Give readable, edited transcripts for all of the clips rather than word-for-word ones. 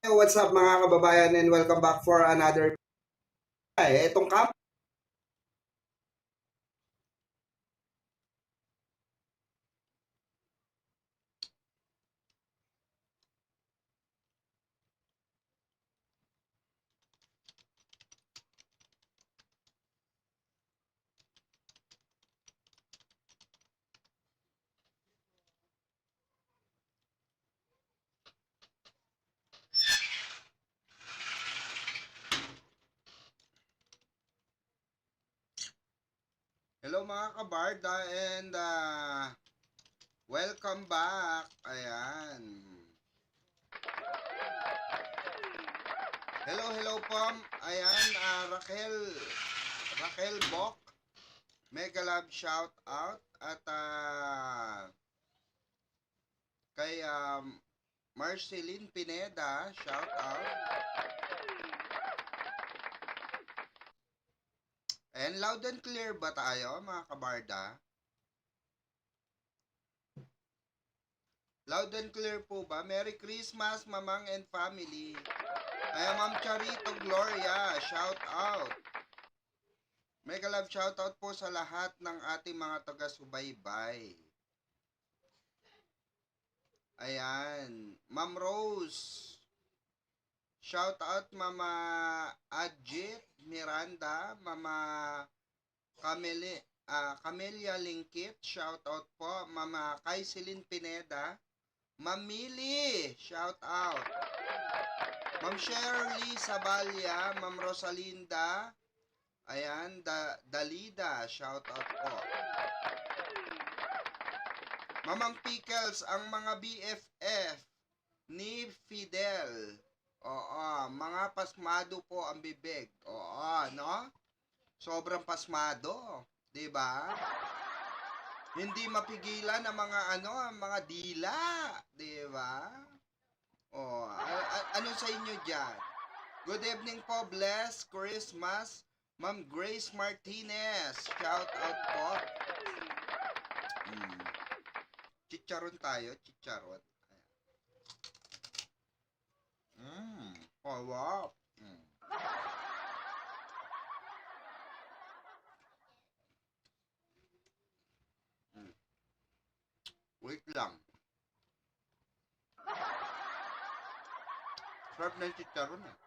What's up mga kababayan and welcome back for another itong camp. Hello mga kabarda and welcome back. Ayan. Hello po. Ayan, Raquel Bok. Mega love shout out at kay Marceline Pineda shout out. And loud and clear ba tayo mga kabarda? Loud and clear po ba? Merry Christmas, Mamang and family. Ay, Ma'am Charito Gloria, shout out. Mega love shout out po sa lahat ng ating mga taga-subaybay. Ayan, Ma'am Rose. Shout out Mama Ajit Miranda, Mama Camelia Lingkit, shout out po. Mama Kaiselin Pineda, Mamili, shout out. Ma'am Shirley Sabalya, Ma'am Rosalinda, ayan, Dalida, shout out po. Mamang Pickles, ang mga BFF ni Fidel. Oo, mga pasmado po ang bibig. Oo, no? Sobrang pasmado, 'di ba? Hindi mapigilan ang mga dila, 'di ba? Oh, ano sa inyo diyan? Good evening po, blessed Christmas, Ma'am Grace Martinez. Shout out po. Chicharon tayo, chicharon. Oh, wow. Wait lang. Sarap ng chicharon eh.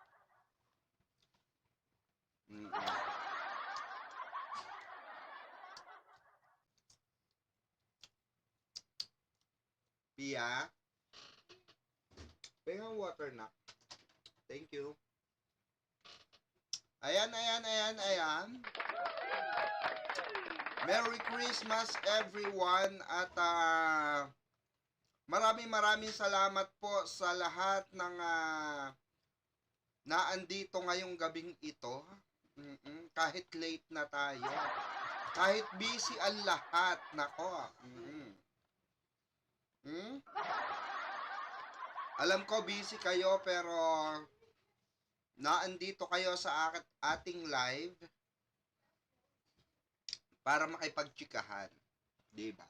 Pia, pengang water na. Thank you. Ayan. Merry Christmas everyone at maraming salamat po sa lahat ng naandito ngayong gabing ito. Kahit late na tayo. Kahit busy ang lahat. Nako. Alam ko busy kayo pero naandito kayo sa ating live para makipagtsikahan, 'di ba?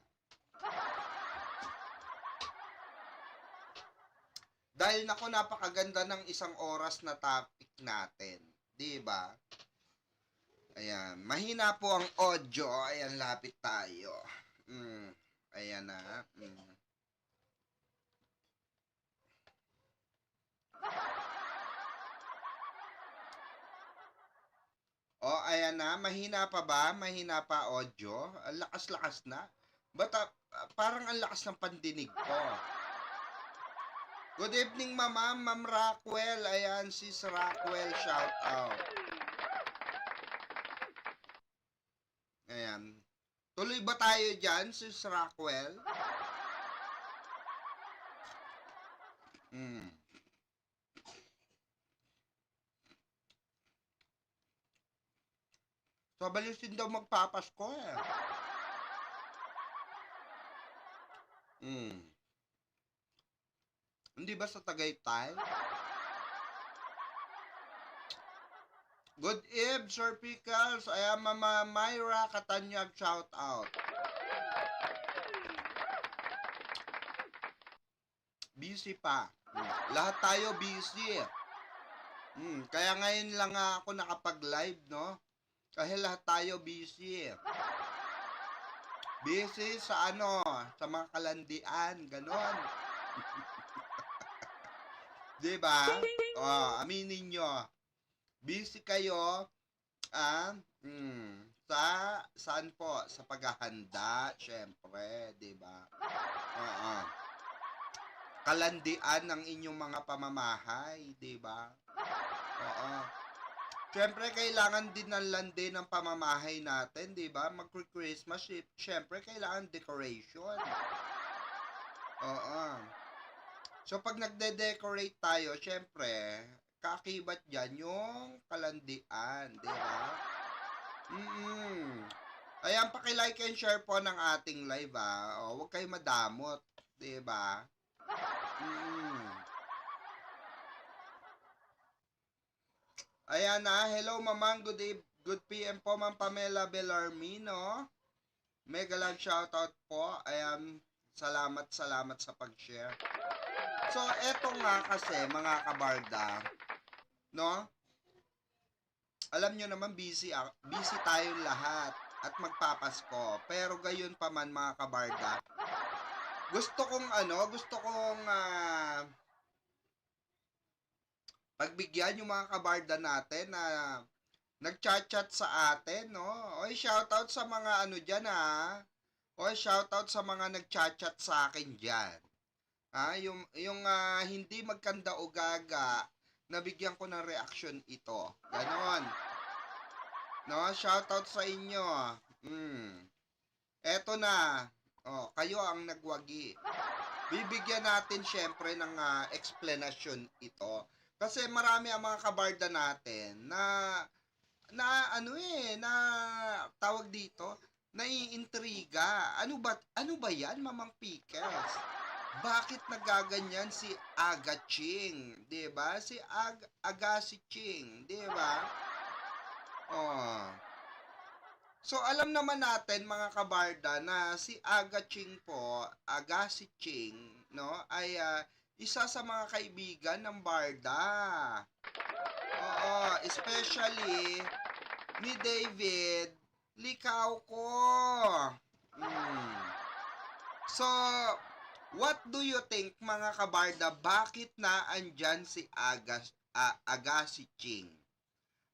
Dahil nako napakaganda ng isang oras na topic natin, 'di ba? Ayan, mahina po ang audio. Ayan, lapit tayo. Ayan na. Oh, ayan na. Mahina pa ba? Mahina pa audio? Ang lakas-lakas na. Parang ang lakas ng pandinig ko. Good evening, Ma'am Rockwell. Ayan, sis Rockwell, shout out. Ayan. Tuloy ba tayo dyan, sis Rockwell? So, balisin daw magpapasko eh. Hindi ba sa Tagaytay? Good eve, Sir Pickles. Ayan, Mama Myra Katanyag, shout out. Busy pa. Lahat tayo busy. Kaya ngayon lang nga ako nakapag-live, no? Kasi lahat tayo busy. Busy sa ano, sa mga kalandian, ganon. 'Di ba? Aminin nyo. Busy kayo, sa saan po? Sa paghahanda, syempre, 'di ba? Oo. Kalandian ng inyong mga pamamahay, 'di ba? Oo. Syempre, kailangan din ng landi ng pamamahay natin, di ba? Mag-Christmas, syempre, kailangan decoration. Oo. So, pag nagde-decorate tayo, syempre, kakibat dyan yung kalandian, di ba? Ayan, paki-like and share po ng ating live, huwag kayo madamot, di ba? Ayan na, hello mamang, good PM po, Ma'am Pamela Bellarmino. Mega love shoutout po. Ayan, salamat sa pag-share. So, eto nga kasi, mga kabarda, no? Alam nyo naman, busy tayong lahat at magpapasko. Pero gayon pa man, mga kabarda, gusto kong pagbigyan yung mga kabarda natin na nagchat-chat sa atin, no? Oy, shoutout sa mga ano dyan, Oy, shoutout sa mga nagchat-chat sa akin dyan. Yung hindi magkanda o gaga, nabigyan ko ng reaction ito. Ganon. No, shoutout sa inyo. Eto na. Kayo ang nagwagi. Bibigyan natin syempre ng explanation ito. Kasi marami ang mga kabarda natin na tawag dito, naiintriga. Ano ba 'yan, Mamang Pickles? Bakit nagaganyan si Aga Ching, 'di ba? Si Agassi Ching, 'di ba? So alam naman natin, mga kabarda, na si Aga Ching po, Agassi Ching, no, ay isa sa mga kaibigan ng Barda. Especially ni David Licauco. So, what do you think, mga kabarda, bakit na andyan si Agassi Ching?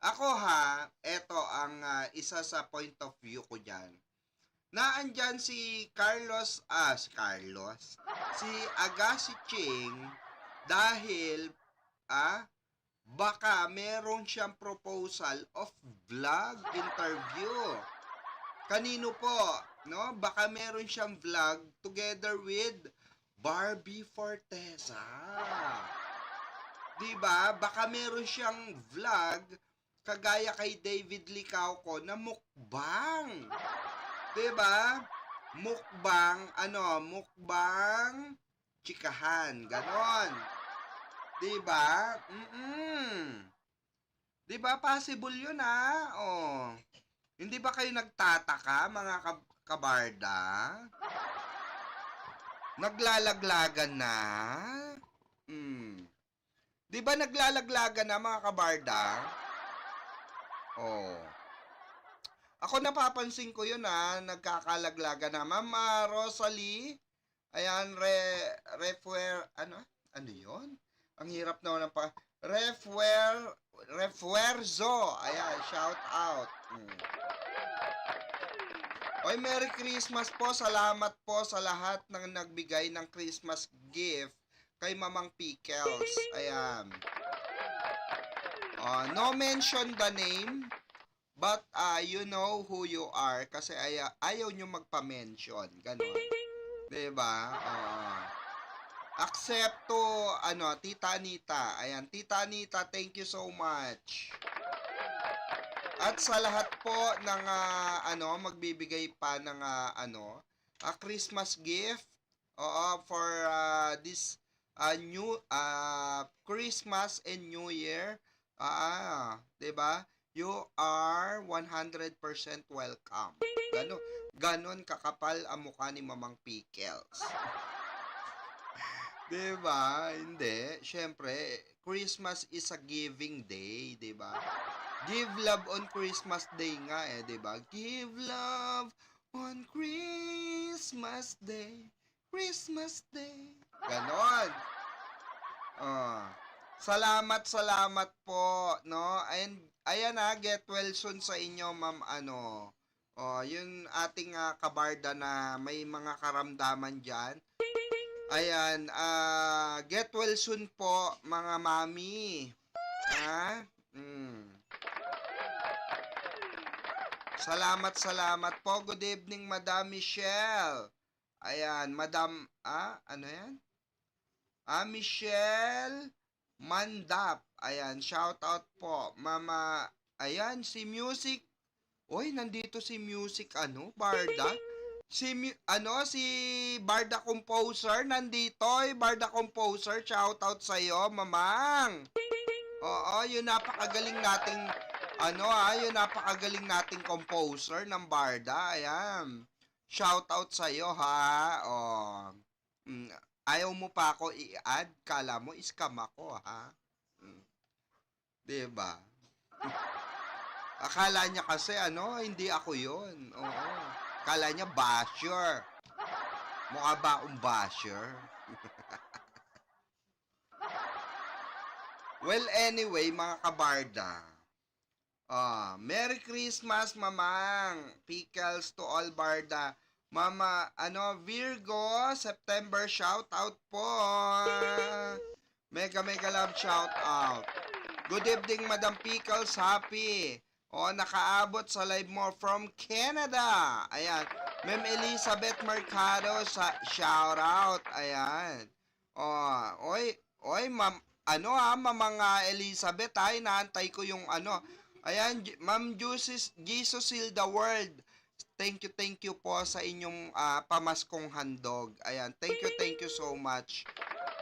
Ako eto ang isa sa point of view ko dyan. Naandyan si si Agassi Ching dahil baka meron siyang proposal of vlog interview. Kanino po? No? Baka meron siyang vlog together with Barbie Forteza. Diba? Baka meron siyang vlog kagaya kay David Licauco na mukbang. Diba? Mukbang chikahan. Ganon. Diba? Diba? Possible yun, Hindi ba kayo nagtataka, mga kabarda? Naglalaglagan na? Diba naglalaglagan na, mga kabarda? Ako napapansin ko yun, nagkakalaglagan na. Ma'am Rosalie, ayan, ano yun? Ang hirap naman ng Refuerzo. Ayan, shout out. Oy, Merry Christmas po. Salamat po sa lahat ng nagbigay ng Christmas gift kay Mamang Pickles. Ayan. No mention the name, but you know who you are kasi ayaw nyo magpa-mention. Ganon. Diba? Accept to, Tita Anita. Ayan, Tita Anita, thank you so much. At sa lahat po ng, magbibigay pa ng, a Christmas gift, for this new Christmas and New Year, diba? You are 100% welcome. Ganon kakapal ang mukha ni Mamang Pickles. 'Di ba? Hindi. Siyempre, Christmas is a giving day, 'di ba? Give love on Christmas Day nga 'di ba? Give love on Christmas Day. Christmas Day. Ganon. Ah. Salamat po, no? And ayan get well soon sa inyo, Ma'am yun ating kabarda na may mga karamdaman diyan. Ayan, get well soon po, mga mami. Ha? Salamat po. Good evening, Madam Michelle. Ayan, Madam, ano yan? Michelle Mandap. Ayan, shout out po. Mama, ayan, si Music. Oy, nandito si Music, Barda. Si Barda Composer nandito. Barda Composer, shout out sa iyo, Mamang. Oo, yun napakagaling nating yun napakagaling nating composer ng Barda. Ayan. Shout out sa iyo ha. Ayaw mo pa ako i-add, kala mo scam ako ha. 'Di ba? Akala niya kasi hindi ako 'yon. Oo. Akala niya basher. Mukha ba akong basher? Well, anyway, mga kabarda. Merry Christmas, Mamang. Pickles to all Barda. Mama, Virgo, September shout out po. Mega love shout out. Good evening, Madam Pickles. Happy. Nakaabot sa live mo from Canada. Ayan. Ma'am Elizabeth Mercado sa shout out. Ayan. Oy, ma'am, Mamang Elizabeth, inaantay ko yung Ayan, Ma'am Jesus Heal the World. Thank you po sa inyong pamaskong handog. Ayan, thank you so much.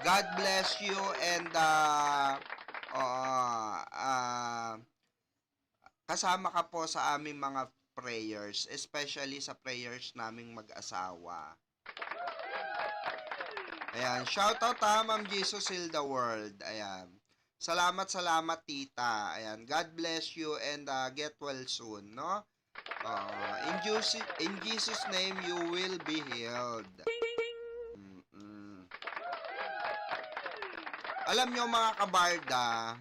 God bless you and kasama ka po sa aming mga prayers, especially sa prayers naming mag-asawa. Ayan, shout out Ma'am Jesus Heal the World. Ayan. Salamat tita. Ayan, God bless you and get well soon, no? In Jesus name you will be healed. Alam nyo mga kabarda,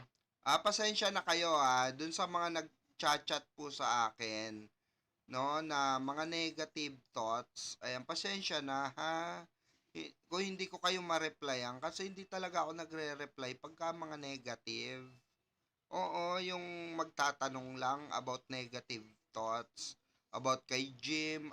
pasensya na kayo dun sa mga nag-chat po sa akin, no, na mga negative thoughts. Ayan, pasensya na ha. Kung hindi ko kayo ma-replyan kasi hindi talaga ako nagre-reply pagka mga negative. Oo, yung magtatanong lang about negative thoughts about kay Jim,